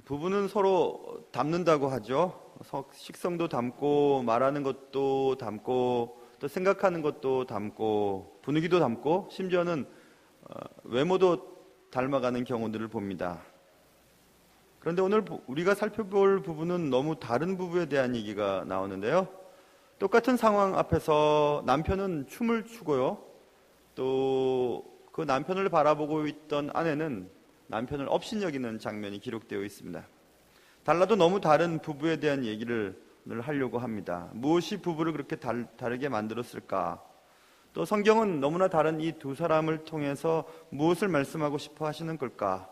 부부는 서로 닮는다고 하죠. 식성도 닮고 말하는 것도 닮고 또 생각하는 것도 닮고 분위기도 닮고 심지어는 외모도 닮아가는 경우들을 봅니다. 그런데 오늘 우리가 살펴볼 부부는 너무 다른 부부에 대한 얘기가 나오는데요. 똑같은 상황 앞에서 남편은 춤을 추고요. 또 그 남편을 바라보고 있던 아내는 남편을 업신여기는 장면이 기록되어 있습니다. 달라도 너무 다른 부부에 대한 얘기를 오늘 하려고 합니다. 무엇이 부부를 그렇게 다르게 만들었을까? 또 성경은 너무나 다른 이 두 사람을 통해서 무엇을 말씀하고 싶어 하시는 걸까?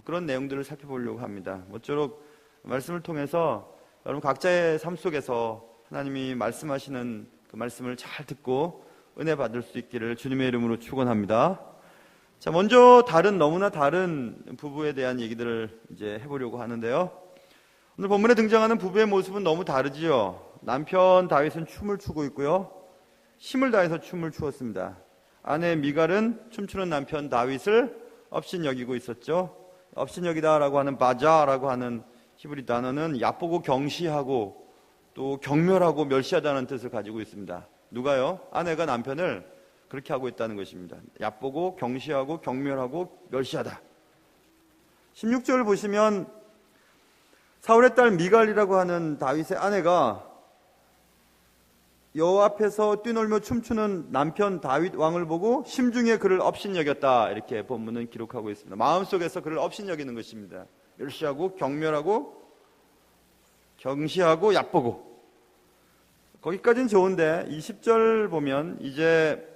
그런 내용들을 살펴보려고 합니다. 모쪼록 말씀을 통해서 여러분 각자의 삶 속에서 하나님이 말씀하시는 그 말씀을 잘 듣고 은혜 받을 수 있기를 주님의 이름으로 축원합니다. 자, 먼저 너무나 다른 부부에 대한 얘기들을 이제 해보려고 하는데요. 오늘 본문에 등장하는 부부의 모습은 너무 다르지요. 남편 다윗은 춤을 추고 있고요. 힘을 다해서 춤을 추었습니다. 아내 미갈은 춤추는 남편 다윗을 업신여기고 있었죠. 업신여기다라고 하는 바자라고 하는 히브리 단어는 얕보고 경시하고 또 경멸하고 멸시하다는 뜻을 가지고 있습니다. 누가요? 아내가 남편을 그렇게 하고 있다는 것입니다. 얕보고 경시하고 경멸하고 멸시하다. 16절 보시면 사울의 딸 미갈이라고 하는 다윗의 아내가 여호와 앞에서 뛰놀며 춤추는 남편 다윗 왕을 보고 심중에 그를 업신여겼다, 이렇게 본문은 기록하고 있습니다. 마음속에서 그를 업신여기는 것입니다. 멸시하고 경멸하고 경시하고 얕보고. 거기까지는 좋은데 20절 보면 이제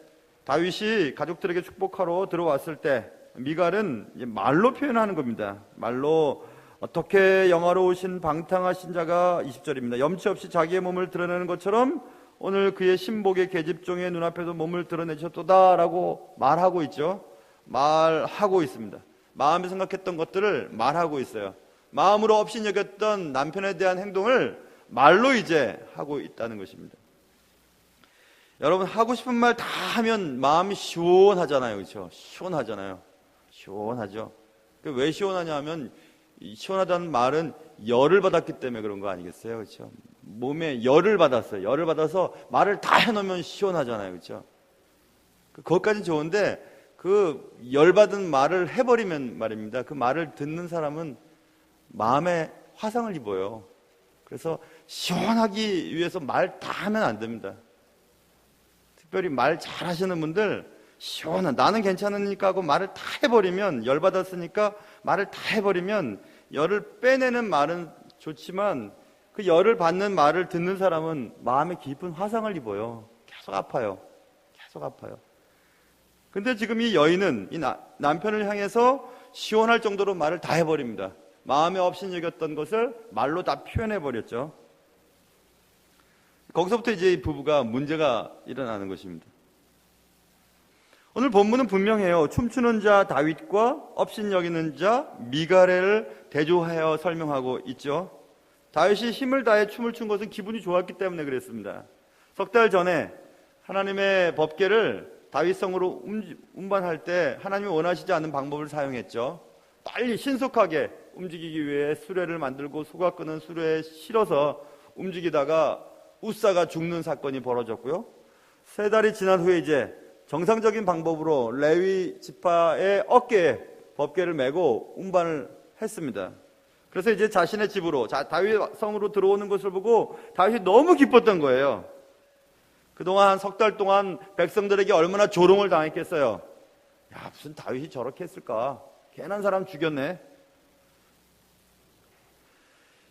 다윗이 가족들에게 축복하러 들어왔을 때 미갈은 이제 말로 표현하는 겁니다. 말로 어떻게 영화로우신 방탕하신 자가 20절입니다. 염치 없이 자기의 몸을 드러내는 것처럼 오늘 그의 신복의 계집종의 눈앞에서 몸을 드러내셨도다라고 말하고 있죠. 말하고 있습니다. 마음에 생각했던 것들을 말하고 있어요. 마음으로 업신여겼던 남편에 대한 행동을 말로 이제 하고 있다는 것입니다. 여러분, 하고 싶은 말 다 하면 마음이 시원하잖아요. 그렇죠? 시원하잖아요. 시원하죠. 왜 시원하냐 하면 시원하다는 말은 열을 받았기 때문에 그런 거 아니겠어요? 그렇죠? 몸에 열을 받았어요. 열을 받아서 말을 다 해놓으면 시원하잖아요. 그렇죠? 그것까지는 좋은데 그 열받은 말을 해버리면 말입니다. 그 말을 듣는 사람은 마음에 화상을 입어요. 그래서 시원하기 위해서 말 다 하면 안 됩니다. 특별히 말 잘하시는 분들 나는 괜찮으니까 하고 말을 다 해버리면, 열받았으니까 말을 다 해버리면 열을 빼내는 말은 좋지만 그 열을 받는 말을 듣는 사람은 마음에 깊은 화상을 입어요. 계속 아파요. 계속 아파요. 근데 지금 이 여인은 이 남편을 향해서 시원할 정도로 말을 다 해버립니다. 마음에 업신여겼던 것을 말로 다 표현해버렸죠. 거기서부터 이제 이 부부가 문제가 일어나는 것입니다. 오늘 본문은 분명해요. 춤추는 자 다윗과 업신여기는 자 미갈을 대조하여 설명하고 있죠. 다윗이 힘을 다해 춤을 춘 것은 기분이 좋았기 때문에 그랬습니다. 석 달 전에 하나님의 법궤를 다윗성으로 운반할 때 하나님이 원하시지 않는 방법을 사용했죠. 빨리 신속하게 움직이기 위해 수레를 만들고 소가 끄는 수레에 실어서 움직이다가 우사가 죽는 사건이 벌어졌고요. 3달이 지난 후에 이제 정상적인 방법으로 레위 지파의 어깨에 법궤를 메고 운반을 했습니다. 그래서 이제 자신의 집으로 다윗 성으로 들어오는 것을 보고 다윗이 너무 기뻤던 거예요. 그동안 한 석 달 동안 백성들에게 얼마나 조롱을 당했겠어요. 야, 무슨 다윗이 저렇게 했을까? 괜한 사람 죽였네.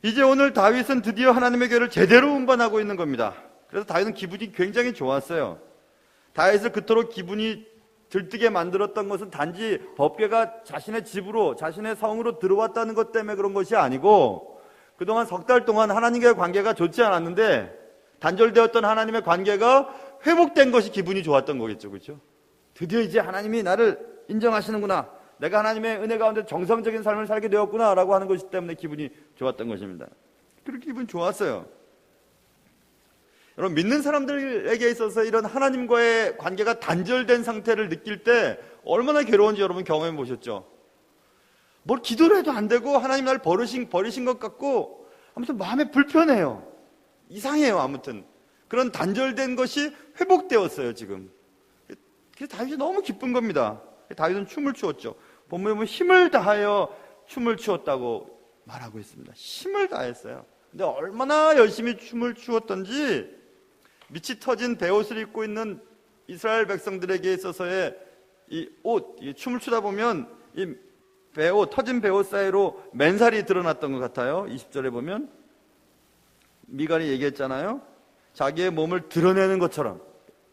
이제 오늘 다윗은 드디어 하나님의 궤를 제대로 운반하고 있는 겁니다. 그래서 다윗은 기분이 굉장히 좋았어요. 다윗을 그토록 기분이 들뜨게 만들었던 것은 단지 법궤가 자신의 집으로, 자신의 성으로 들어왔다는 것 때문에 그런 것이 아니고, 그동안 석 달 동안 하나님과의 관계가 좋지 않았는데 단절되었던 하나님의 관계가 회복된 것이 기분이 좋았던 거겠죠. 그렇죠? 드디어 이제 하나님이 나를 인정하시는구나, 내가 하나님의 은혜 가운데 정상적인 삶을 살게 되었구나 라고 하는 것이 때문에 기분이 좋았던 것입니다. 그렇게 기분이 좋았어요. 여러분, 믿는 사람들에게 있어서 이런 하나님과의 관계가 단절된 상태를 느낄 때 얼마나 괴로운지 여러분 경험해 보셨죠? 뭘 기도를 해도 안 되고 하나님 날 버리신 것 같고 아무튼 마음에 불편해요. 이상해요. 아무튼 그런 단절된 것이 회복되었어요. 지금. 그래서 다윗이 너무 기쁜 겁니다. 다윗은 춤을 추었죠. 본문에 보면 힘을 다하여 춤을 추었다고 말하고 있습니다. 힘을 다했어요. 근데 얼마나 열심히 춤을 추었던지 밑이 터진 베옷을 입고 있는 이스라엘 백성들에게 있어서의 이 옷, 춤을 추다 보면 이 터진 베옷 사이로 맨살이 드러났던 것 같아요. 20절에 보면 미갈이 얘기했잖아요. 자기의 몸을 드러내는 것처럼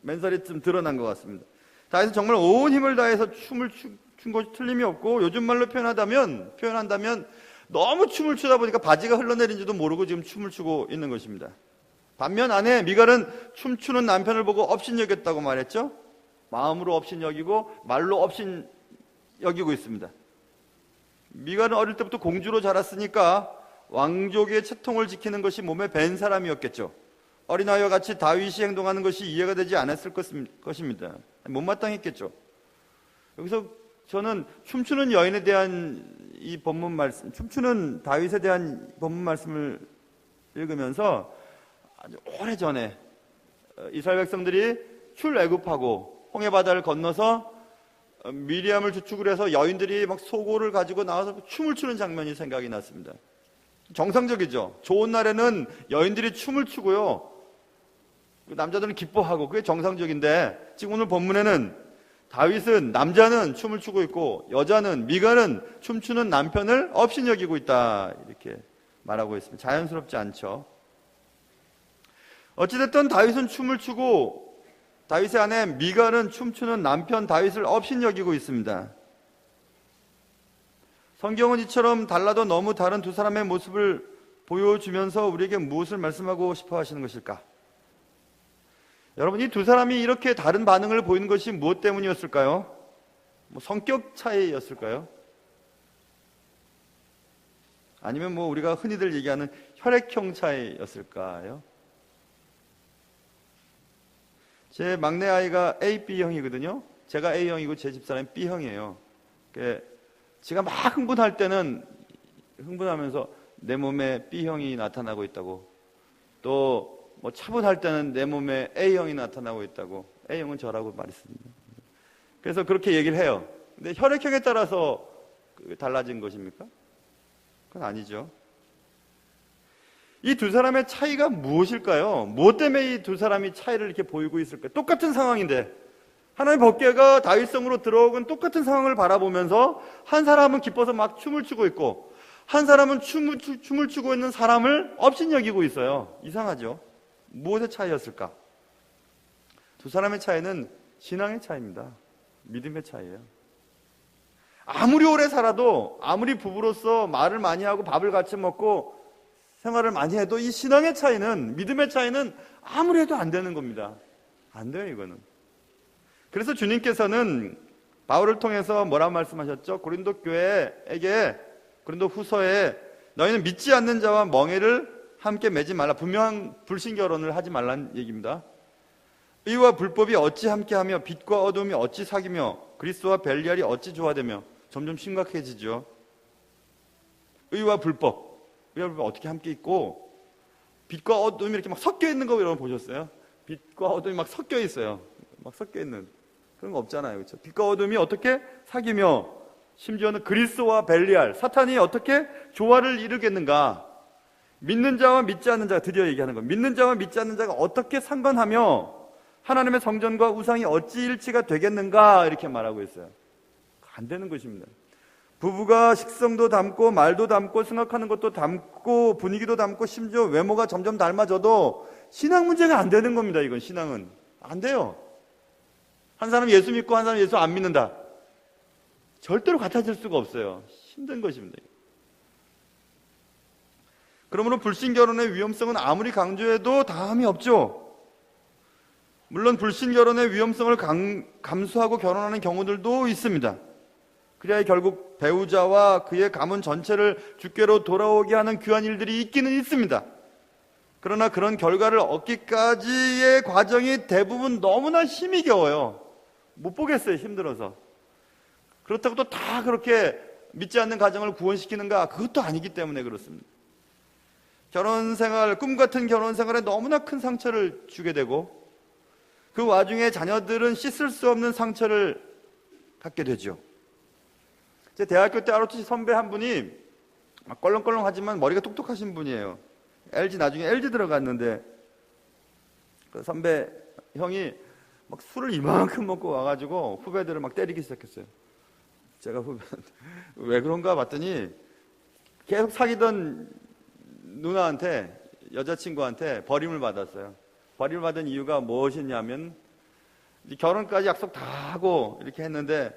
맨살이 좀 드러난 것 같습니다. 다윗은 정말 온 힘을 다해서 춤을 춘 것이 틀림이 없고 요즘 말로 표현한다면 너무 춤을 추다 보니까 바지가 흘러내린지도 모르고 지금 춤을 추고 있는 것입니다. 반면 아내 미갈은 춤추는 남편을 보고 업신여겼다고 말했죠. 마음으로 업신여기고 말로 업신여기고 있습니다. 미갈은 어릴 때부터 공주로 자랐으니까 왕족의 채통을 지키는 것이 몸에 밴 사람이었겠죠. 어린아이와 같이 다윗이 행동하는 것이 이해가 되지 않았을 것입니다. 못마땅했겠죠. 여기서 저는 춤추는 여인에 대한 이 본문 말씀, 춤추는 다윗에 대한 본문 말씀을 읽으면서 아주 오래전에 이스라엘 백성들이 출애굽하고 홍해바다를 건너서 미리암을 주축을 해서 여인들이 막 소고를 가지고 나와서 춤을 추는 장면이 생각이 났습니다. 정상적이죠. 좋은 날에는 여인들이 춤을 추고요. 남자들은 기뻐하고 그게 정상적인데 지금 오늘 본문에는 다윗은 남자는 춤을 추고 있고 여자는 미갈은 춤추는 남편을 업신여기고 있다 이렇게 말하고 있습니다. 자연스럽지 않죠. 어찌됐든 다윗은 춤을 추고 다윗의 아내 미갈은 춤추는 남편 다윗을 업신여기고 있습니다. 성경은 이처럼 달라도 너무 다른 두 사람의 모습을 보여주면서 우리에게 무엇을 말씀하고 싶어 하시는 것일까? 여러분, 이 두 사람이 이렇게 다른 반응을 보이는 것이 무엇 때문이었을까요? 성격 차이였을까요? 아니면 우리가 흔히들 얘기하는 혈액형 차이였을까요? 제 막내 아이가 A, B형이거든요. 제가 A형이고 제 집사람이 B형이에요. 제가 막 흥분할 때는 흥분하면서 내 몸에 B형이 나타나고 있다고, 또 차분할 때는 내 몸에 A형이 나타나고 있다고. A형은 저라고 말했습니다. 그래서 그렇게 얘기를 해요. 근데 혈액형에 따라서 달라진 것입니까? 그건 아니죠. 이 두 사람의 차이가 무엇일까요? 무엇 때문에 이 두 사람이 차이를 이렇게 보이고 있을까요? 똑같은 상황인데 하나님의 법궤가 다윗성으로 들어오건 똑같은 상황을 바라보면서 한 사람은 기뻐서 막 춤을 추고 있고 한 사람은 춤을 추고 있는 사람을 업신여기고 있어요. 이상하죠? 무엇의 차이였을까? 두 사람의 차이는 신앙의 차이입니다. 믿음의 차이예요. 아무리 오래 살아도, 아무리 부부로서 말을 많이 하고 밥을 같이 먹고 생활을 많이 해도 이 신앙의 차이는, 믿음의 차이는 아무리 해도 안 되는 겁니다. 안 돼요, 이거는. 그래서 주님께서는 바울을 통해서 뭐라고 말씀하셨죠? 고린도 교회에게, 고린도 후서에 너희는 믿지 않는 자와 멍에를 함께 맺지 말라. 분명한 불신결혼을 하지 말라는 얘기입니다. 의와 불법이 어찌 함께하며 빛과 어둠이 어찌 사귀며 그리스도와 벨리알이 어찌 조화되며. 점점 심각해지죠. 의와 불법 어떻게 함께 있고 빛과 어둠이 이렇게 막 섞여 있는 거 여러분 보셨어요? 빛과 어둠이 막 섞여 있어요. 막 섞여 있는 그런 거 없잖아요. 그렇죠? 빛과 어둠이 어떻게 사귀며 심지어는 그리스도와 벨리알, 사탄이 어떻게 조화를 이루겠는가? 믿는 자와 믿지 않는 자가, 드디어 얘기하는 거, 믿는 자와 믿지 않는 자가 어떻게 상관하며 하나님의 성전과 우상이 어찌 일치가 되겠는가? 이렇게 말하고 있어요. 안 되는 것입니다. 부부가 식성도 닮고 말도 닮고 생각하는 것도 닮고 분위기도 닮고 심지어 외모가 점점 닮아져도 신앙 문제가 안 되는 겁니다. 이건 신앙은 안 돼요. 한 사람 예수 믿고 한 사람 예수 안 믿는다. 절대로 같아질 수가 없어요. 힘든 것입니다. 그러므로 불신결혼의 위험성은 아무리 강조해도 다함이 없죠. 물론 불신결혼의 위험성을 감수하고 결혼하는 경우들도 있습니다. 그래야 결국 배우자와 그의 가문 전체를 주께로 돌아오게 하는 귀한 일들이 있기는 있습니다. 그러나 그런 결과를 얻기까지의 과정이 대부분 너무나 힘이 겨워요. 못 보겠어요, 힘들어서. 그렇다고 또 다 그렇게 믿지 않는 가정을 구원시키는가? 그것도 아니기 때문에 그렇습니다. 결혼 생활, 꿈 같은 결혼 생활에 너무나 큰 상처를 주게 되고 그 와중에 자녀들은 씻을 수 없는 상처를 갖게 되죠. 제 대학교 때 ROTC 선배 한 분이 껄렁껄렁하지만 머리가 똑똑하신 분이에요. 나중에 LG 들어갔는데 그 선배 형이 막 술을 이만큼 먹고 와가지고 후배들을 막 때리기 시작했어요. 제가 후배한테 왜 그런가 봤더니 계속 사귀던 누나한테, 여자친구한테 버림을 받았어요. 버림을 받은 이유가 무엇이냐면 결혼까지 약속 다 하고 이렇게 했는데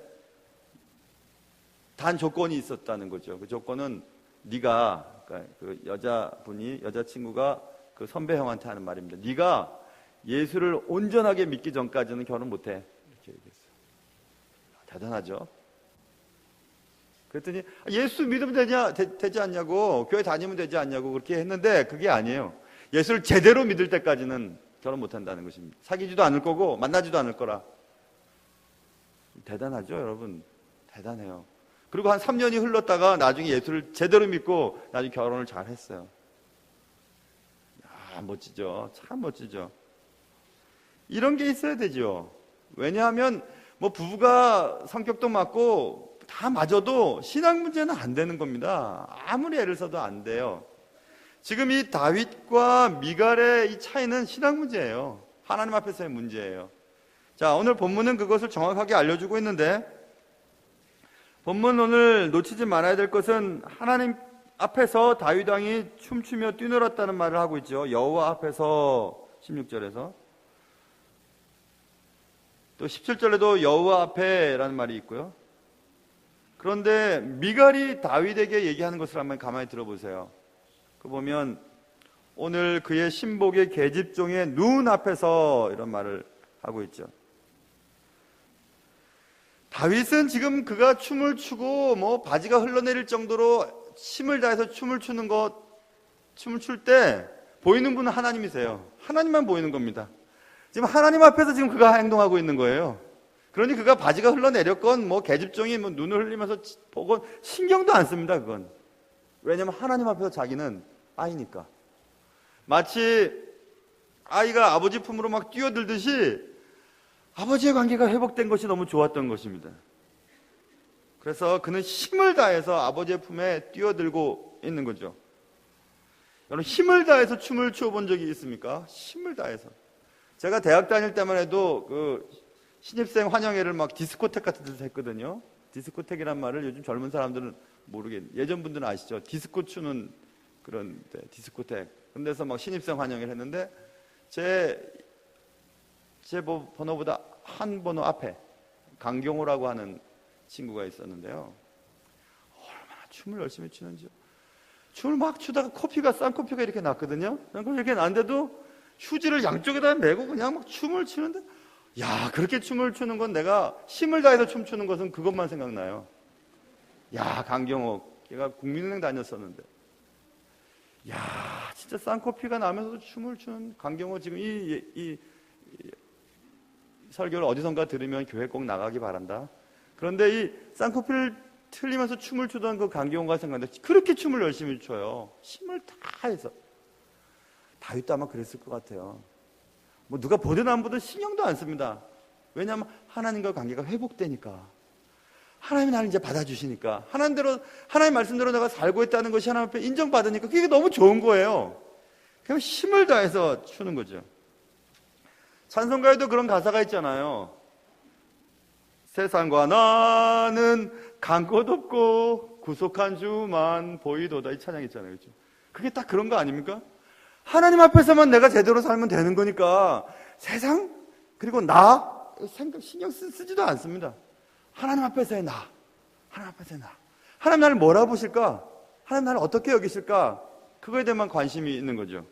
단 조건이 있었다는 거죠. 그 조건은 네가, 그러니까 그 여자친구가 그 선배 형한테 하는 말입니다. 네가 예수를 온전하게 믿기 전까지는 결혼 못해. 이렇게 얘기했어요. 대단하죠? 그랬더니 예수 믿으면 되지 않냐고, 교회 다니면 되지 않냐고 그렇게 했는데 그게 아니에요. 예수를 제대로 믿을 때까지는 결혼 못한다는 것입니다. 사귀지도 않을 거고 만나지도 않을 거라. 대단하죠, 여러분? 대단해요. 그리고 한 3년이 흘렀다가 나중에 예수를 제대로 믿고 나중에 결혼을 잘 했어요. 야, 멋지죠? 참 멋지죠? 이런 게 있어야 되죠. 왜냐하면 뭐 부부가 성격도 맞고 다 맞아도 신앙 문제는 안 되는 겁니다. 아무리 애를 써도 안 돼요. 지금 이 다윗과 미갈의 이 차이는 신앙 문제예요. 하나님 앞에서의 문제예요. 자, 오늘 본문은 그것을 정확하게 알려주고 있는데, 본문 오늘 놓치지 말아야 될 것은 하나님 앞에서 다윗 왕이 춤추며 뛰놀았다는 말을 하고 있죠. 여호와 앞에서 16절에서. 또 17절에도 여호와 앞에라는 말이 있고요. 그런데 미갈이 다윗에게 얘기하는 것을 한번 가만히 들어보세요. 그 보면 오늘 그의 신복의 계집종의 눈 앞에서 이런 말을 하고 있죠. 다윗은 지금 그가 춤을 추고 뭐 바지가 흘러내릴 정도로 힘을 다해서 춤을 출 때 보이는 분은 하나님이세요. 하나님만 보이는 겁니다. 지금 하나님 앞에서 지금 그가 행동하고 있는 거예요. 그러니 그가 바지가 흘러내렸건 뭐 계집종이 뭐 눈을 흘리면서 보건 신경도 안 씁니다. 그건. 왜냐하면 하나님 앞에서 자기는 아이니까. 마치 아이가 아버지 품으로 막 뛰어들듯이 아버지의 관계가 회복된 것이 너무 좋았던 것입니다. 그래서 그는 힘을 다해서 아버지의 품에 뛰어들고 있는 거죠. 여러분, 힘을 다해서 춤을 추어본 적이 있습니까? 힘을 다해서. 제가 대학 다닐 때만 해도 그 신입생 환영회를 막 디스코텍 같은 데서 했거든요. 디스코텍이란 말을 요즘 젊은 사람들은 모르겠는데 예전 분들은 아시죠? 디스코 추는 그런 데, 디스코텍. 그런 데서 막 신입생 환영회를 했는데 제 번호보다 한 번호 앞에 강경호라고 하는 친구가 있었는데요. 얼마나 춤을 열심히 추는지요. 춤을 막 추다가 쌍코피가 이렇게 났거든요. 이렇게 났는데도 휴지를 양쪽에다 메고 그냥 막 춤을 추는데, 야, 그렇게 춤을 추는 건 내가 힘을 다해서 춤추는 것은 그것만 생각나요. 야, 강경호, 걔가 국민은행 다녔었는데, 야, 진짜 쌍코피가 나면서도 춤을 추는 강경호. 지금 이 설교를 어디선가 들으면 교회 꼭 나가기 바란다. 그런데 이 쌍코피를 틀리면서 춤을 추던 그 강경호가 생각나는데 그렇게 춤을 열심히 춰요. 힘을 다 해서. 다윗도 아마 그랬을 것 같아요. 뭐 누가 보든 안 보든 신경도 안 씁니다. 왜냐하면 하나님과 관계가 회복되니까. 하나님이 나를 이제 받아주시니까. 하나님 말씀대로 내가 살고 있다는 것이 하나님 앞에 인정받으니까 그게 너무 좋은 거예요. 그냥 힘을 다해서 추는 거죠. 찬송가에도 그런 가사가 있잖아요. 세상과 나는 간 곳 없고 구속한 주만 보이도다. 이 찬양 있잖아요. 그렇죠? 그게 딱 그런 거 아닙니까? 하나님 앞에서만 내가 제대로 살면 되는 거니까 세상 그리고 나 신경 쓰지도 않습니다. 하나님 앞에서의 나. 하나님 앞에서의 나. 하나님 나를 뭐라 보실까? 하나님 나를 어떻게 여기실까? 그거에 대해만 관심이 있는 거죠.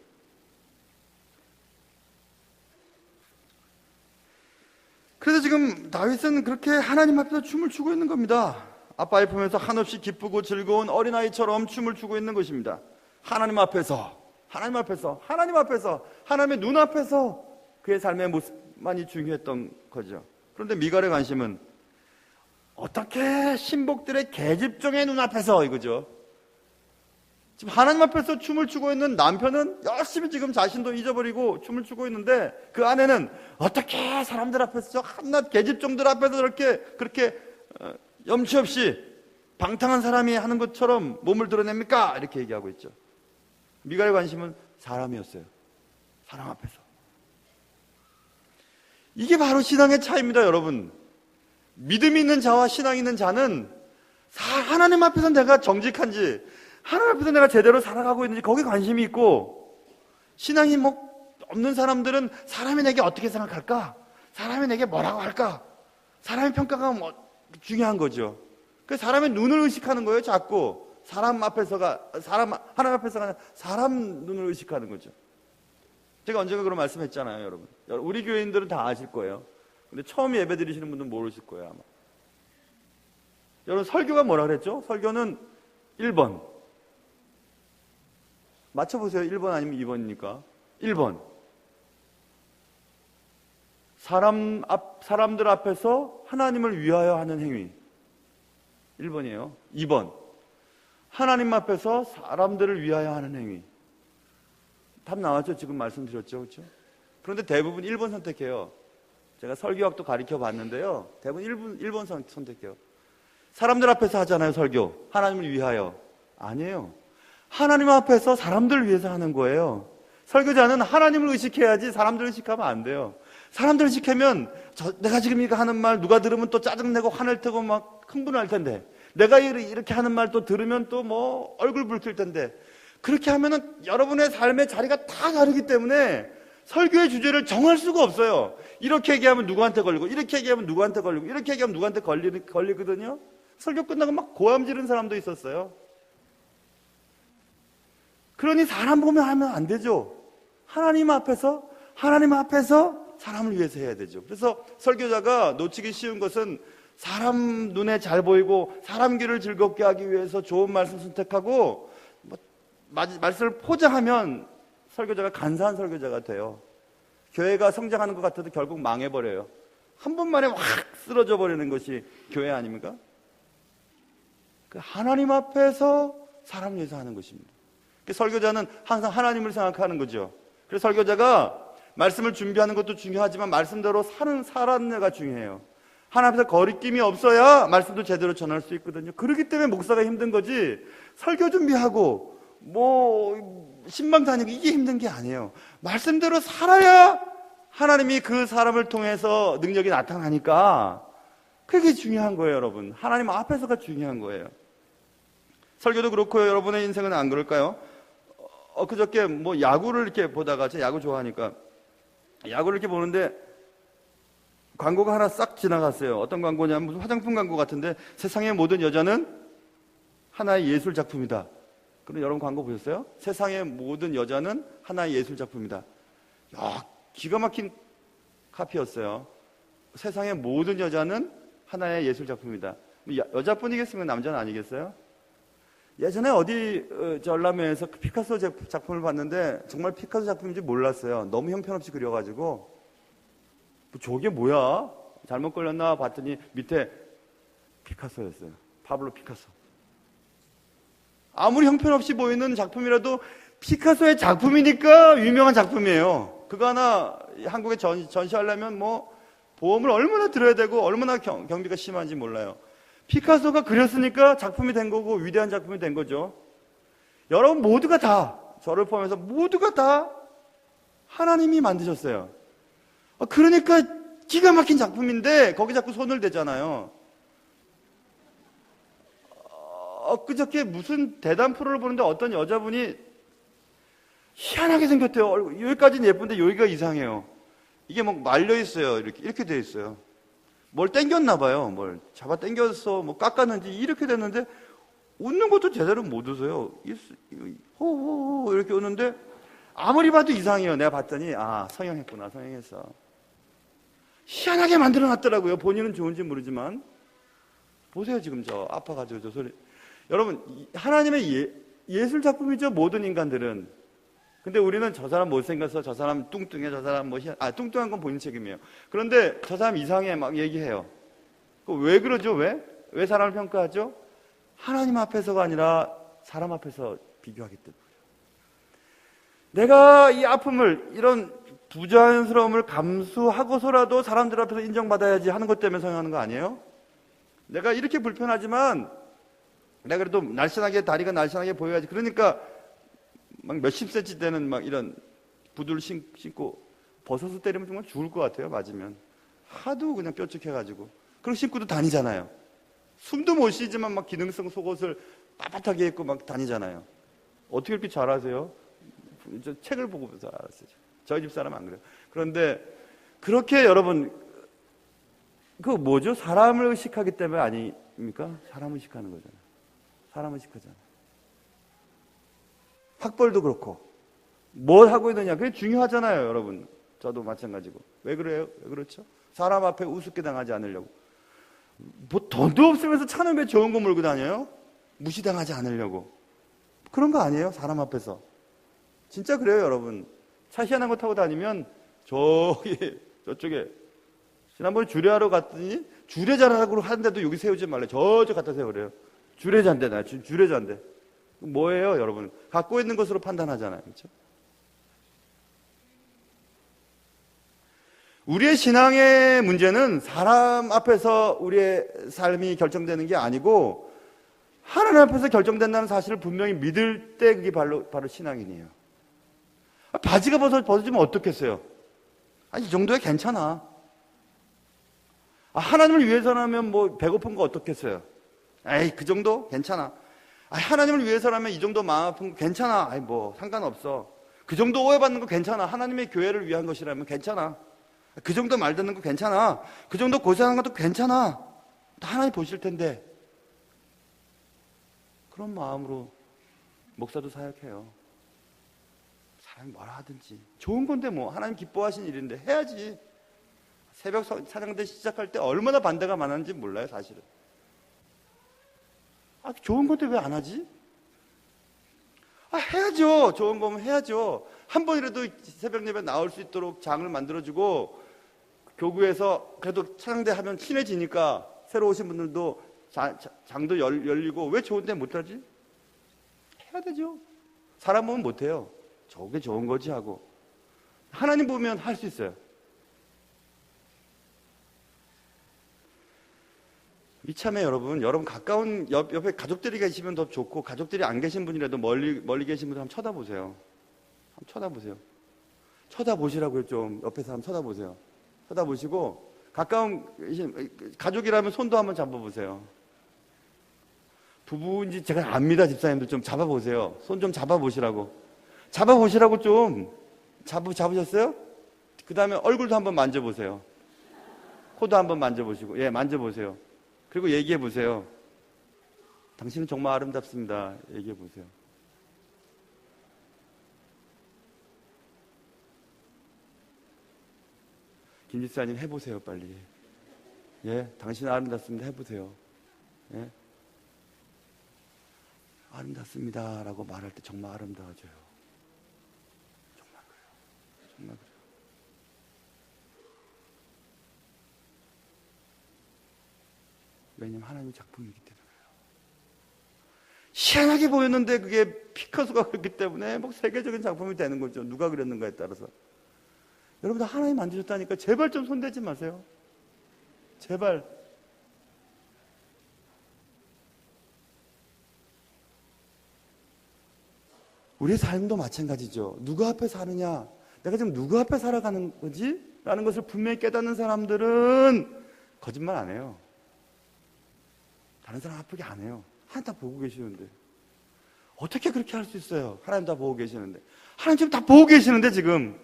그래서 지금 다윗은 그렇게 하나님 앞에서 춤을 추고 있는 겁니다. 아빠의 품에서 한없이 기쁘고 즐거운 어린아이처럼 춤을 추고 있는 것입니다. 하나님 앞에서, 하나님의 눈앞에서 그의 삶의 모습만이 중요했던 거죠. 그런데 미갈의 관심은 어떻게 신복들의 계집종의 눈앞에서 이거죠. 지금 하나님 앞에서 춤을 추고 있는 남편은 열심히 지금 자신도 잊어버리고 춤을 추고 있는데 그 아내는 어떻게 사람들 앞에서 저 한낱 계집종들 앞에서 그렇게 염치 없이 방탕한 사람이 하는 것처럼 몸을 드러냅니까? 이렇게 얘기하고 있죠. 미갈의 관심은 사람이었어요. 사람 앞에서. 이게 바로 신앙의 차이입니다, 여러분. 믿음이 있는 자와 신앙이 있는 자는 하나님 앞에서 내가 정직한지, 하나님 앞에서 내가 제대로 살아가고 있는지 거기에 관심이 있고, 신앙이 없는 사람들은 사람이 내게 어떻게 생각할까? 사람이 내게 뭐라고 할까? 사람의 평가가 중요한 거죠. 그래서 사람의 눈을 의식하는 거예요, 자꾸. 하나님 앞에서가 아니라 사람 눈을 의식하는 거죠. 제가 언젠가 그런 말씀했잖아요, 여러분. 우리 교인들은 다 아실 거예요. 근데 처음 예배 드리시는 분들은 모르실 거예요, 아마. 여러분, 설교가 뭐라 그랬죠? 설교는 1번. 맞춰보세요. 1번 아니면 2번입니까? 1번. 사람들 앞에서 하나님을 위하여 하는 행위. 1번이에요. 2번. 하나님 앞에서 사람들을 위하여 하는 행위. 답 나왔죠? 지금 말씀드렸죠? 그렇죠? 그런데 대부분 1번 선택해요. 제가 설교학도 가르쳐 봤는데요. 대부분 1번 선택해요. 사람들 앞에서 하잖아요, 설교. 하나님을 위하여. 아니에요. 하나님 앞에서 사람들을 위해서 하는 거예요. 설교자는 하나님을 의식해야지 사람들을 의식하면 안 돼요. 사람들을 의식하면 내가 지금 이거 하는 말 누가 들으면 또 짜증내고 화낼 테고 막 흥분할 텐데, 내가 이렇게 하는 말 또 들으면 또 얼굴 붉힐 텐데, 그렇게 하면은 여러분의 삶의 자리가 다 다르기 때문에 설교의 주제를 정할 수가 없어요. 이렇게 얘기하면 누구한테 걸리고, 이렇게 얘기하면 누구한테 걸리고, 이렇게 얘기하면 누구한테 걸리거든요. 설교 끝나고 막 고함 지르는 사람도 있었어요. 그러니 사람 보면 하면 안 되죠. 하나님 앞에서 사람을 위해서 해야 되죠. 그래서 설교자가 놓치기 쉬운 것은 사람 눈에 잘 보이고 사람 귀를 즐겁게 하기 위해서 좋은 말씀 선택하고 말씀을 포장하면 설교자가 간사한 설교자가 돼요. 교회가 성장하는 것 같아도 결국 망해버려요. 한 번만에 확 쓰러져 버리는 것이 교회 아닙니까? 하나님 앞에서 사람을 위해서 하는 것입니다. 설교자는 항상 하나님을 생각하는 거죠. 그래서 설교자가 말씀을 준비하는 것도 중요하지만 말씀대로 살아내가 중요해요. 하나님 앞에서 거리낌이 없어야 말씀도 제대로 전할 수 있거든요. 그렇기 때문에 목사가 힘든 거지, 설교 준비하고 신방 다니고 이게 힘든 게 아니에요. 말씀대로 살아야 하나님이 그 사람을 통해서 능력이 나타나니까 그게 중요한 거예요, 여러분. 하나님 앞에서가 중요한 거예요. 설교도 그렇고요. 여러분의 인생은 안 그럴까요? 그저께 야구를 이렇게 보다가, 제가 야구 좋아하니까 야구를 이렇게 보는데 광고가 하나 싹 지나갔어요. 어떤 광고냐면 무슨 화장품 광고 같은데, 세상의 모든 여자는 하나의 예술 작품이다. 그럼 여러분 광고 보셨어요? 세상의 모든 여자는 하나의 예술 작품이다. 야, 기가 막힌 카피였어요. 세상의 모든 여자는 하나의 예술 작품이다. 여자뿐이겠으면 남자는 아니겠어요? 예전에 어디 전람회에서 피카소 작품을 봤는데 정말 피카소 작품인지 몰랐어요. 너무 형편없이 그려가지고 저게 뭐야? 잘못 걸렸나 봤더니 밑에 피카소였어요. 파블로 피카소. 아무리 형편없이 보이는 작품이라도 피카소의 작품이니까 유명한 작품이에요. 그거 하나 한국에 전시하려면 보험을 얼마나 들어야 되고 얼마나 경비가 심한지 몰라요. 피카소가 그렸으니까 작품이 된 거고 위대한 작품이 된 거죠. 여러분 모두가 다, 저를 포함해서 모두가 다 하나님이 만드셨어요. 그러니까 기가 막힌 작품인데 거기 자꾸 손을 대잖아요. 그저께 무슨 대담 프로를 보는데 어떤 여자분이 희한하게 생겼대요. 여기까지는 예쁜데 여기가 이상해요. 이게 말려 있어요. 이렇게 돼 있어요. 뭘 땡겼나 봐요. 뭘 잡아 땡겨서 깎았는지 이렇게 됐는데 웃는 것도 제대로 못 웃어요. 호호호 이렇게 웃는데 아무리 봐도 이상해요. 내가 봤더니 성형했구나. 성형했어. 희한하게 만들어 놨더라고요. 본인은 좋은지 모르지만. 보세요. 지금 저 아파가지고 저 소리. 여러분, 하나님의 예술 작품이죠. 모든 인간들은. 근데 우리는 저 사람 못생겨서, 저 사람 뚱뚱해, 저 사람 뚱뚱한 건 본인 책임이에요. 그런데 저 사람 이상해 막 얘기해요. 왜 그러죠? 왜 사람을 평가하죠? 하나님 앞에서가 아니라 사람 앞에서 비교하기 때문에. 내가 이 아픔을, 이런 부자연스러움을 감수하고서라도 사람들 앞에서 인정받아야지 하는 것 때문에 성행하는 거 아니에요? 내가 이렇게 불편하지만 내가 그래도 날씬하게, 다리가 날씬하게 보여야지. 그러니까 막 몇십 센치 되는 막 이런 구두를 신고 버섯을 때리면 정말 죽을 것 같아요. 맞으면 하도 그냥 뾰족해가지고. 그리고 신고도 다니잖아요. 숨도 못 쉬지만 막 기능성 속옷을 빳빳하게 입고 막 다니잖아요. 어떻게 이렇게 잘하세요? 저 책을 보고서 알았어요. 저희 집 사람 안 그래요. 그런데 그렇게 여러분, 그 뭐죠? 사람을 의식하기 때문에 아닙니까? 사람을 의식하는 거잖아요. 사람을 의식하잖아요. 학벌도 그렇고 뭘 하고 있느냐, 그게 중요하잖아요. 여러분, 저도 마찬가지고. 왜 그래요? 왜 그렇죠? 사람 앞에 우습게 당하지 않으려고. 뭐 돈도 없으면서 차는 왜 좋은 거 몰고 다녀요? 무시당하지 않으려고. 그런 거 아니에요? 사람 앞에서. 진짜 그래요, 여러분. 차 희한한 거 타고 다니면 저쪽에 지난번에 주례하러 갔더니 주례자라고 하는데도 여기 세우지 말래. 저쪽 갖다 세우래요. 주례자인데, 나 주례자인데. 뭐예요, 여러분? 갖고 있는 것으로 판단하잖아요. 그렇죠? 우리의 신앙의 문제는 사람 앞에서 우리의 삶이 결정되는 게 아니고 하나님 앞에서 결정된다는 사실을 분명히 믿을 때 그게 바로 신앙인이에요. 바지가 벗어지면 어떻겠어요? 이 정도야 괜찮아. 하나님을 위해서라면 뭐 배고픈 거 어떻겠어요? 에이, 그 정도? 괜찮아. 하나님을 위해서라면 이 정도 마음 아픈 거 괜찮아. 뭐 상관없어. 그 정도 오해받는 거 괜찮아. 하나님의 교회를 위한 것이라면 괜찮아. 그 정도 말 듣는 거 괜찮아. 그 정도 고생하는 것도 괜찮아. 하나님 보실 텐데. 그런 마음으로 목사도 사역해요. 사람이 뭐라 하든지 좋은 건데 뭐 하나님 기뻐하신 일인데 해야지. 새벽 찬양대 시작할 때 얼마나 반대가 많았는지 몰라요, 사실은. 좋은 건데 왜 안 하지? 해야죠. 좋은 거면 해야죠. 한 번이라도 새벽 예배 나올 수 있도록 장을 만들어주고, 교구에서 그래도 찬양대 하면 친해지니까 새로 오신 분들도 장도 열리고, 왜 좋은데 못하지? 해야 되죠. 사람 보면 못해요. 저게 좋은 거지 하고. 하나님 보면 할 수 있어요. 이참에 여러분 가까운 옆에 가족들이 계시면 더 좋고, 가족들이 안 계신 분이라도 멀리 계신 분들 한번 쳐다보세요. 한번 쳐다보세요. 쳐다보시라고요. 좀 옆에서 한번 쳐다보세요. 쳐다보시고, 가까운 가족이라면 손도 한번 잡아보세요. 부부인지 제가 압니다. 집사님들 좀 잡아보세요. 손 좀 잡아보시라고 좀. 잡으셨어요? 그 다음에 얼굴도 한번 만져보세요. 코도 한번 만져보시고, 만져보세요. 그리고 얘기해보세요. 당신은 정말 아름답습니다. 얘기해보세요. 김 집사님 해보세요, 빨리. 당신은 아름답습니다. 해보세요. 아름답습니다 라고 말할 때 정말 아름다워져요. 정말 그래요. 정말 그래요. 왜냐면 하나님의 작품이기 때문에 그래요. 희한하게 보였는데 그게 피카소가 그랬기 때문에 뭐 세계적인 작품이 되는 거죠. 누가 그렸는가에 따라서. 여러분들 하나님 만드셨다니까 제발 좀 손대지 마세요. 제발. 우리의 삶도 마찬가지죠. 누구 앞에 사느냐, 내가 지금 누구 앞에 살아가는 거지? 라는 것을 분명히 깨닫는 사람들은 거짓말 안 해요. 다른 사람 아프게 안 해요. 하나님 다 보고 계시는데. 어떻게 그렇게 할 수 있어요? 하나님 다 보고 계시는데. 하나님 지금 다 보고 계시는데 지금.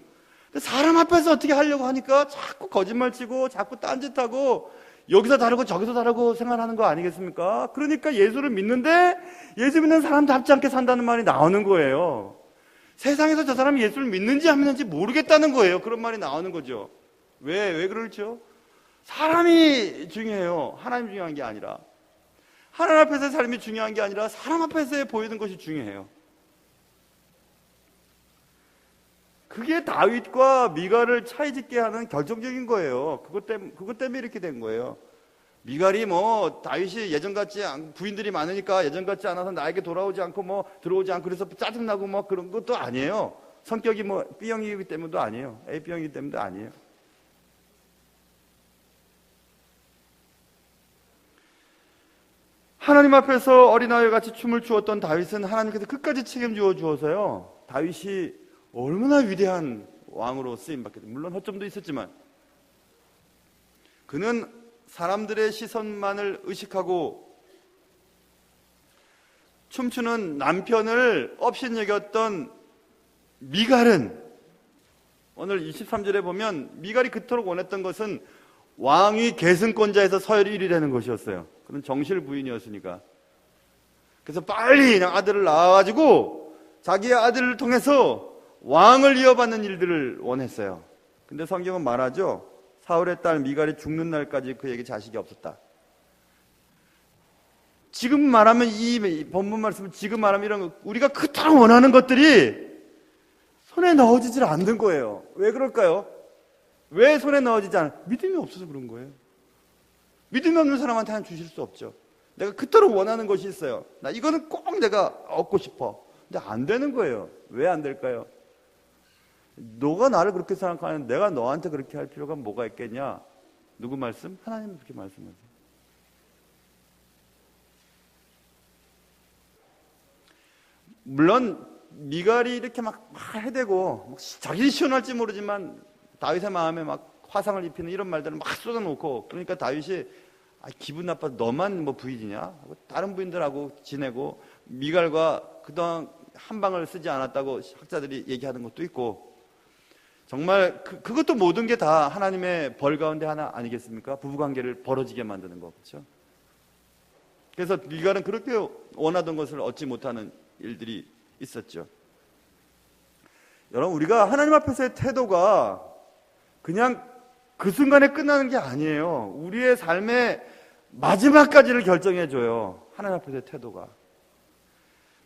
근데 사람 앞에서 어떻게 하려고 하니까 자꾸 거짓말 치고 자꾸 딴짓하고 여기서 다르고 저기서 다르고 생활하는 거 아니겠습니까? 그러니까 예수를 믿는데 예수 믿는 사람답지 않게 산다는 말이 나오는 거예요. 세상에서 저 사람이 예수를 믿는지 안 믿는지 모르겠다는 거예요. 그런 말이 나오는 거죠. 왜 그렇죠? 사람이 중요해요. 하나님이 중요한 게 아니라. 하나님 앞에서의 삶이 중요한 게 아니라 사람 앞에서 보이는 것이 중요해요. 그게 다윗과 미가를 차이짓게 하는 결정적인 거예요. 그것 때문에 이렇게 된 거예요. 미갈이 뭐 다윗이 부인들이 많으니까 예전 같지 않아서 나에게 돌아오지 않고 뭐 들어오지 않고 그래서 짜증나고 뭐 그런 것도 아니에요. 성격이 뭐 B형이기 때문도 아니에요. AB형이기 때문도 아니에요. 하나님 앞에서 어린아이와 같이 춤을 추었던 다윗은 하나님께서 끝까지 책임져 주어서요, 다윗이 얼마나 위대한 왕으로 쓰임받게 됩니다. 물론 허점도 있었지만 그는 사람들의 시선만을 의식하고 춤추는 남편을 업신여겼던 미갈은, 오늘 23절에 보면 미갈이 그토록 원했던 것은 왕위 계승권자에서 서열 1위라는 것이었어요. 그는 정실 부인이었으니까. 그래서 빨리 그냥 아들을 낳아가지고 자기의 아들을 통해서 왕을 이어받는 일들을 원했어요. 근데 성경은 말하죠, 사울의 딸 미갈이 죽는 날까지 그에게 자식이 없었다. 지금 말하면 이 본문 말씀은 지금 말하면 이런 거, 우리가 그토록 원하는 것들이 손에 넣어지질 않는 거예요. 왜 그럴까요? 왜 손에 넣어지지 않아요? 믿음이 없어서 그런 거예요. 믿음이 없는 사람한테는 주실 수 없죠. 내가 그토록 원하는 것이 있어요. 나 이거는 꼭 내가 얻고 싶어. 근데 안 되는 거예요. 왜 안 될까요? 너가 나를 그렇게 생각하는, 내가 너한테 그렇게 할 필요가 뭐가 있겠냐? 누구 말씀? 하나님 그렇게 말씀하세요. 물론 미갈이 이렇게 막 해대고 자기 시원할지 모르지만 다윗의 마음에 막 화상을 입히는 이런 말들을 막 쏟아놓고, 그러니까 다윗이 기분 나빠서 너만 뭐 부인이냐? 다른 부인들하고 지내고 미갈과 그동안 한 방을 쓰지 않았다고 학자들이 얘기하는 것도 있고, 정말 그것도 모든 게 다 하나님의 벌 가운데 하나 아니겠습니까? 부부관계를 벌어지게 만드는 거, 그렇죠? 그래서 미갈은 그렇게 원하던 것을 얻지 못하는 일들이 있었죠. 여러분, 우리가 하나님 앞에서의 태도가 그냥 그 순간에 끝나는 게 아니에요. 우리의 삶의 마지막까지를 결정해줘요, 하나님 앞에서의 태도가.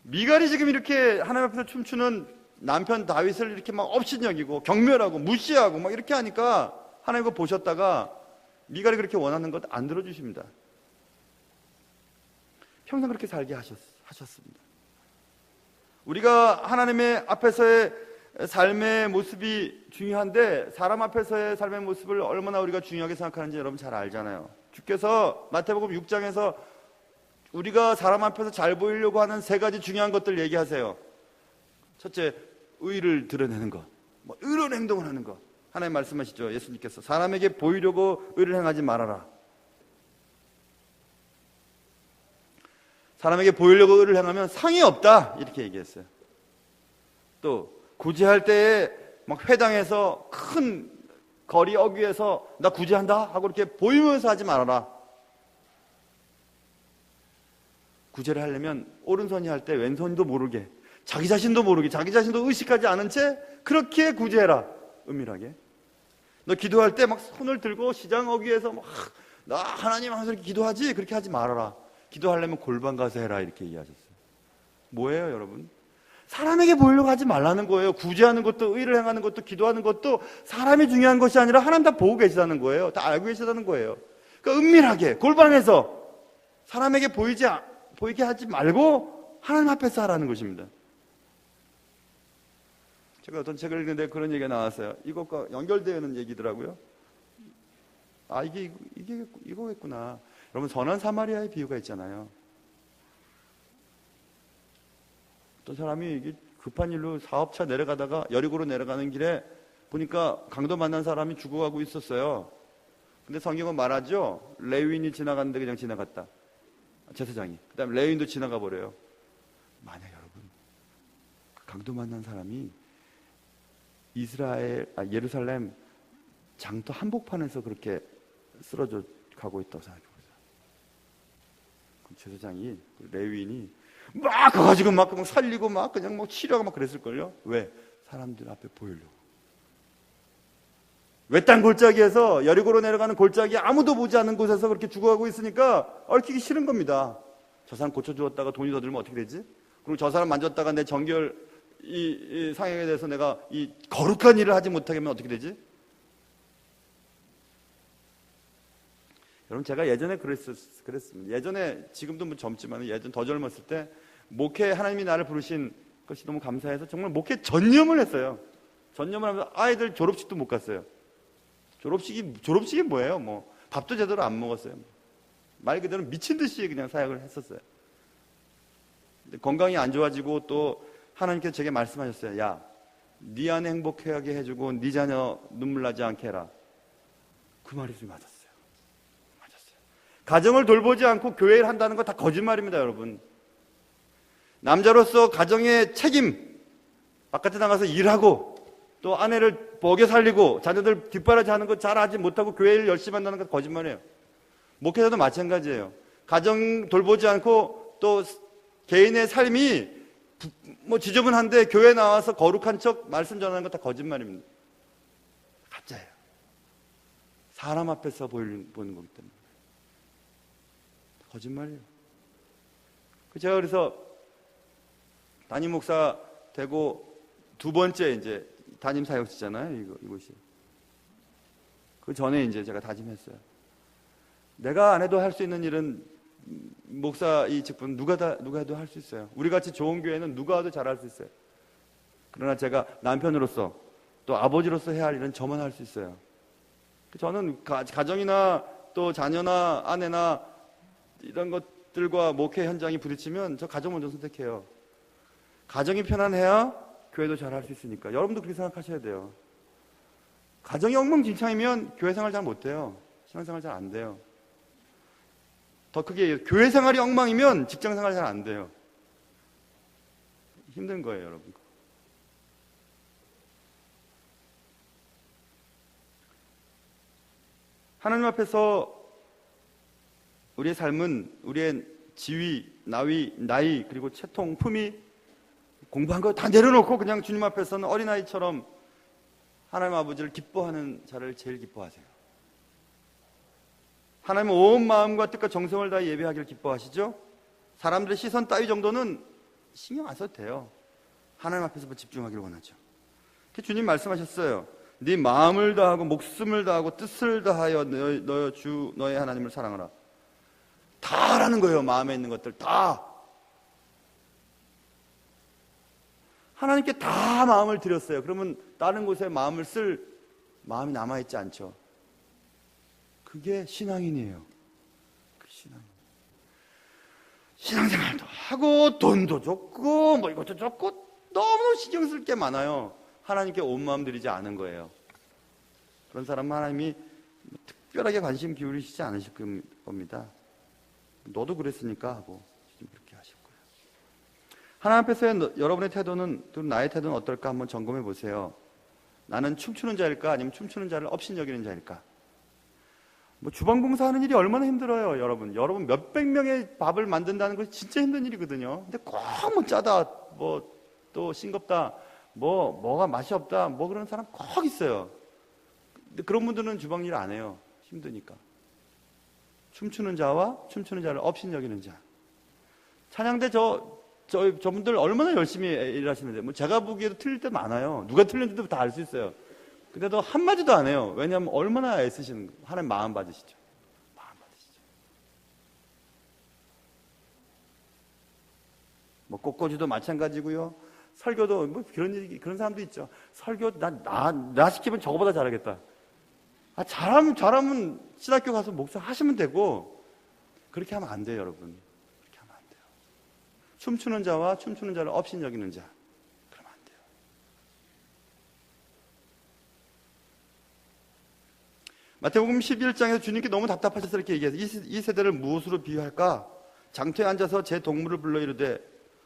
미갈이 지금 이렇게 하나님 앞에서 춤추는 남편 다윗을 이렇게 막 업신여기고 경멸하고 무시하고 막 이렇게 하니까 하나님 그거 보셨다가 미갈이 그렇게 원하는 것 안 들어주십니다. 평생 그렇게 살게 하셨습니다. 우리가 하나님의 앞에서의 삶의 모습이 중요한데, 사람 앞에서의 삶의 모습을 얼마나 우리가 중요하게 생각하는지 여러분 잘 알잖아요. 주께서 마태복음 6장에서 우리가 사람 앞에서 잘 보이려고 하는 세 가지 중요한 것들 얘기하세요. 첫째, 의를 드러내는 것, 의로운 행동을 하는 것. 하나님 말씀하시죠, 예수님께서 사람에게 보이려고 의를 행하지 말아라. 사람에게 보이려고 의를 행하면 상이 없다, 이렇게 얘기했어요. 또 구제할 때에 막 회당에서 큰 거리 어귀에서 나 구제한다 하고 이렇게 보이면서 하지 말아라. 구제를 하려면 오른손이 할 때 왼손도 모르게, 자기 자신도 모르게, 자기 자신도 의식하지 않은 채 그렇게 구제해라, 은밀하게. 너 기도할 때 막 손을 들고 시장 어귀에서 막 나 하나님 하면서 이렇게 기도하지, 그렇게 하지 말아라. 기도하려면 골방 가서 해라, 이렇게 얘기하셨어요. 뭐예요, 여러분? 사람에게 보이려고 하지 말라는 거예요. 구제하는 것도, 의를 행하는 것도, 기도하는 것도 사람이 중요한 것이 아니라 하나님 다 보고 계시다는 거예요. 다 알고 계시다는 거예요. 그러니까 은밀하게 골방에서 사람에게 보이게 하지 말고 하나님 앞에서 하라는 것입니다. 제가 어떤 책을 읽는데 그런 얘기가 나왔어요. 이것과 연결되는 얘기더라고요. 이거겠구나. 여러분, 선한 사마리아의 비유가 있잖아요. 어떤 사람이 이게 급한 일로 사업차 내려가다가 여리고로 내려가는 길에 보니까 강도 만난 사람이 죽어가고 있었어요. 근데 성경은 말하죠, 레위인이 지나갔는데 그냥 지나갔다, 제사장이. 그 다음에 레위인도 지나가 버려요. 만약 여러분, 그 강도 만난 사람이 예루살렘 장터 한복판에서 그렇게 쓰러져 가고 있다고 생각해보세요. 그럼 제사장이, 레위인이 막 가가지고 막 살리고 막 그냥 막 치료하고 막 그랬을걸요. 왜? 사람들 앞에 보이려고. 외딴 골짜기에서 여리고로 내려가는 골짜기, 아무도 보지 않는 곳에서 그렇게 죽어가고 있으니까 얽히기 싫은 겁니다. 저 사람 고쳐주었다가 돈이 더 들면 어떻게 되지? 그리고 저 사람 만졌다가 내 정결 이 상행에 대해서 내가 이 거룩한 일을 하지 못하게 하면 어떻게 되지? 여러분, 제가 예전에 그랬습니다. 예전에, 지금도 뭐 젊지만 예전 더 젊었을 때 목회, 하나님이 나를 부르신 것이 너무 감사해서 정말 목회 전념을 했어요. 전념을 하면서 아이들 졸업식도 못 갔어요. 졸업식이 뭐예요? 뭐 밥도 제대로 안 먹었어요. 말 그대로 미친 듯이 그냥 사역을 했었어요. 근데 건강이 안 좋아지고 또 하나님께서 제게 말씀하셨어요. 야, 네 안에 행복하게 해주고 네 자녀 눈물 나지 않게 해라. 그 말이 좀 맞았어요. 가정을 돌보지 않고 교회를 한다는 거 다 거짓말입니다, 여러분. 남자로서 가정의 책임, 바깥에 나가서 일하고 또 아내를 먹여 살리고 자녀들 뒷바라지 하는 거 잘하지 못하고 교회를 열심히 한다는 거 거짓말이에요. 목회자도 마찬가지예요. 가정 돌보지 않고 또 개인의 삶이 뭐 지저분한데 교회 나와서 거룩한 척 말씀 전하는 거 다 거짓말입니다. 가짜예요. 사람 앞에서 보는 거기 때문에 거짓말이에요. 제가 그래서 담임 목사 되고 두 번째 이제 담임 사역지잖아요. 이곳이. 그 전에 이제 제가 다짐했어요. 내가 안 해도 할 수 있는 일은 목사 이 직분 누가 해도 할 수 있어요. 우리 같이 좋은 교회는 누가 와도 잘할 수 있어요. 그러나 제가 남편으로서 또 아버지로서 해야 할 일은 저만 할 수 있어요. 저는 가정이나 또 자녀나 아내나 이런 것들과 목회 현장이 부딪히면 저 가정 먼저 선택해요. 가정이 편안해야 교회도 잘할 수 있으니까. 여러분도 그렇게 생각하셔야 돼요. 가정이 엉망진창이면 교회 생활 잘 못해요. 신앙생활 잘 안 돼요. 더 크게 얘기해서 교회 생활이 엉망이면 직장 생활 잘 안 돼요. 힘든 거예요, 여러분. 하나님 앞에서 우리의 삶은 우리의 지위, 나이, 그리고 채통, 품위, 공부한 거 다 내려놓고 그냥 주님 앞에서는 어린아이처럼 하나님 아버지를 기뻐하는 자를 제일 기뻐하세요. 하나님은 온 마음과 뜻과 정성을 다해 예배하기를 기뻐하시죠? 사람들의 시선 따위 정도는 신경 안 써도 돼요. 하나님 앞에서 집중하기를 원하죠. 주님 말씀하셨어요. 네 마음을 다하고 목숨을 다하고 뜻을 다하여 너의 하나님을 사랑하라. 다라는 거예요. 마음에 있는 것들 다. 하나님께 다 마음을 드렸어요. 그러면 다른 곳에 마음을 쓸 마음이 남아있지 않죠. 그게 신앙인이에요. 그 신앙생활도 하고 돈도 줬고 뭐 이것도 줬고 너무 신경 쓸 게 많아요. 하나님께 온 마음 드리지 않은 거예요. 그런 사람은 하나님이 특별하게 관심 기울이시지 않으실 겁니다. 너도 그랬으니까 하고 그렇게 하실 거예요. 하나님 앞에서의 여러분의 태도는, 또 나의 태도는 어떨까 한번 점검해 보세요. 나는 춤추는 자일까 아니면 춤추는 자를 업신여기는 자일까? 뭐 주방봉사하는 일이 얼마나 힘들어요, 여러분. 여러분 몇백 명의 밥을 만든다는 것이 진짜 힘든 일이거든요. 근데 꼭 뭐 짜다, 뭐 또 싱겁다, 뭐가 맛이 없다, 뭐 그런 사람 꼭 있어요. 근데 그런 분들은 주방 일 안 해요. 힘드니까. 춤추는 자와 춤추는 자를 업신여기는 자. 찬양대 저분들 얼마나 열심히 일하시는데, 뭐 제가 보기에도 틀릴 때 많아요. 누가 틀렸는지도 다 알 수 있어요. 근데도 한마디도 안 해요. 왜냐하면 얼마나 애쓰시는 거예요. 하나님 마음 받으시죠. 마음 받으시죠. 뭐 꽃꽂이도 마찬가지고요. 설교도 뭐 그런 사람도 있죠. 설교 나 시키면 저거보다 잘하겠다. 잘하면 신학교 가서 목사 하시면 되고, 그렇게 하면 안 돼요, 여러분. 그렇게 하면 안 돼요. 춤추는 자와 춤추는 자를 업신여기는 자. 그러면 안 돼요. 마태복음 11장에서 주님께 너무 답답하셔서 이렇게 얘기해서 이 세대를 무엇으로 비유할까? 장터에 앉아서 제 동물을 불러 이르되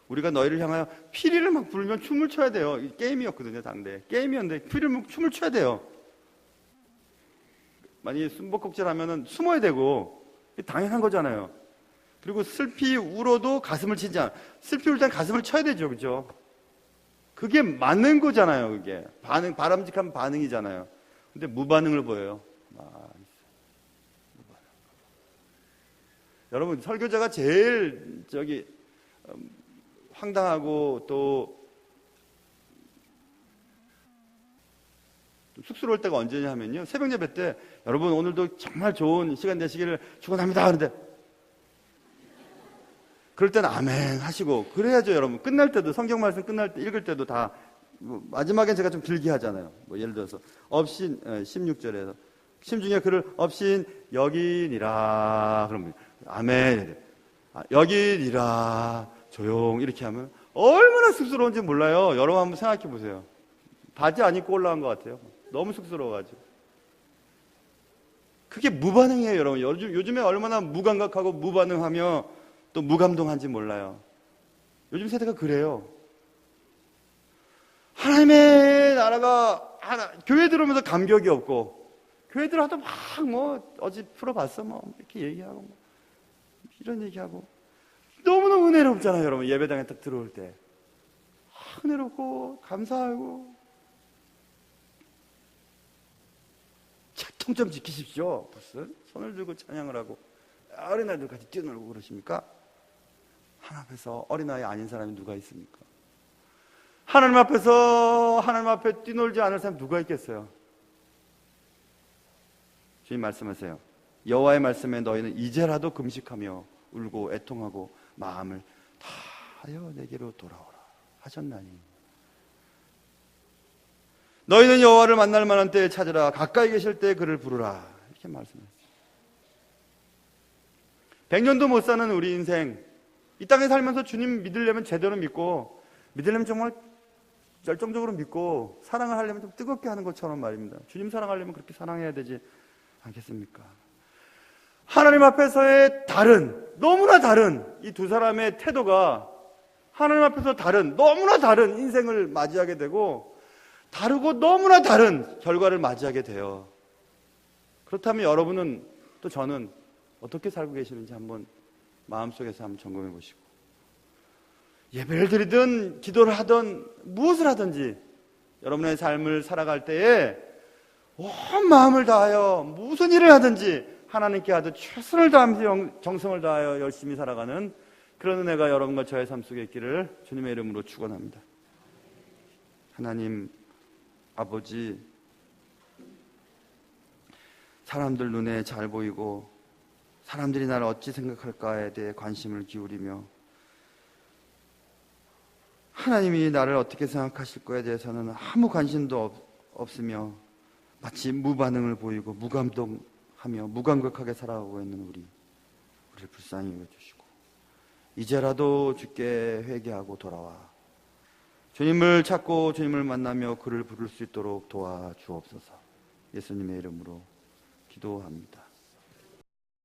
우리가 너희를 향하여 피리를 막 불면 춤을 춰야 돼요. 게임이었거든요, 당대. 게임이었는데 피리를 불면 춤을 춰야 돼요. 만약에 숨바꼭질 하면은 숨어야 되고, 당연한 거잖아요. 그리고 슬피 울어도 가슴을 치지 않아. 슬피 울 땐 가슴을 쳐야 되죠, 그죠? 그게 맞는 거잖아요, 그게. 바람직한 반응이잖아요. 근데 무반응을 보여요. 여러분, 설교자가 제일 황당하고 또 쑥스러울 때가 언제냐 하면요, 새벽 예배 때 여러분 오늘도 정말 좋은 시간 되시기를 축원합니다 하는데 그럴 때는 아멘 하시고 그래야죠. 여러분 끝날 때도 성경 말씀 끝날 때 읽을 때도 다 마지막엔 제가 좀 길게 하잖아요. 뭐 예를 들어서 업신 16절에서 심중에 그를 업신 여기니라 그러면 아멘 여기니라 조용 이렇게 하면 얼마나 쑥스러운지 몰라요. 여러분 한번 생각해 보세요. 바지 안 입고 올라간 것 같아요. 너무 쑥스러워가지고. 그게 무반응이에요, 여러분. 요즘에 얼마나 무감각하고 무반응하며 또 무감동한지 몰라요. 요즘 세대가 그래요. 하나님의 나라가 교회 들어오면서 감격이 없고 교회 들어와도 막 뭐 어제 풀어봤어 뭐 이렇게 얘기하고 뭐 이런 얘기하고 너무너무 은혜롭잖아요, 여러분. 예배당에 딱 들어올 때 은혜롭고 감사하고 통좀 지키십시오. 무슨 손을 들고 찬양을 하고 어린아이들 같이 뛰어놀고 그러십니까? 하나님 앞에서 어린아이 아닌 사람이 누가 있습니까? 하나님 앞에서 하나님 앞에 뛰놀지 않을 사람 누가 있겠어요? 주님 말씀하세요. 여호와의 말씀에 너희는 이제라도 금식하며 울고 애통하고 마음을 다하여 내게로 돌아오라 하셨나니 너희는 여호와를 만날 만한 때에 찾으라 가까이 계실 때에 그를 부르라 이렇게 말씀했어요. 100년도 못 사는 우리 인생 이 땅에 살면서 주님 믿으려면 제대로 믿고 믿으려면 정말 열정적으로 믿고 사랑을 하려면 좀 뜨겁게 하는 것처럼 말입니다. 주님 사랑하려면 그렇게 사랑해야 되지 않겠습니까? 하나님 앞에서의 다른 너무나 다른 이 두 사람의 태도가 하나님 앞에서 다른 너무나 다른 인생을 맞이하게 되고 다르고 너무나 다른 결과를 맞이하게 돼요. 그렇다면 여러분은 또 저는 어떻게 살고 계시는지 한번 마음속에서 한번 점검해 보시고 예배를 드리든 기도를 하든 무엇을 하든지 여러분의 삶을 살아갈 때에 온 마음을 다하여 무슨 일을 하든지 하나님께 하듯 최선을 다하면서 정성을 다하여 열심히 살아가는 그런 은혜가 여러분과 저의 삶 속에 있기를 주님의 이름으로 축원합니다. 하나님 아버지, 사람들 눈에 잘 보이고 사람들이 나를 어찌 생각할까에 대해 관심을 기울이며 하나님이 나를 어떻게 생각하실 거에 대해서는 아무 관심도 없으며 마치 무반응을 보이고 무감동하며 무감각하게 살아가고 있는 우리를 불쌍히 여겨주시고 이제라도 주께 회개하고 돌아와 주님을 찾고 주님을 만나며 그를 부를 수 있도록 도와주옵소서. 예수님의 이름으로 기도합니다.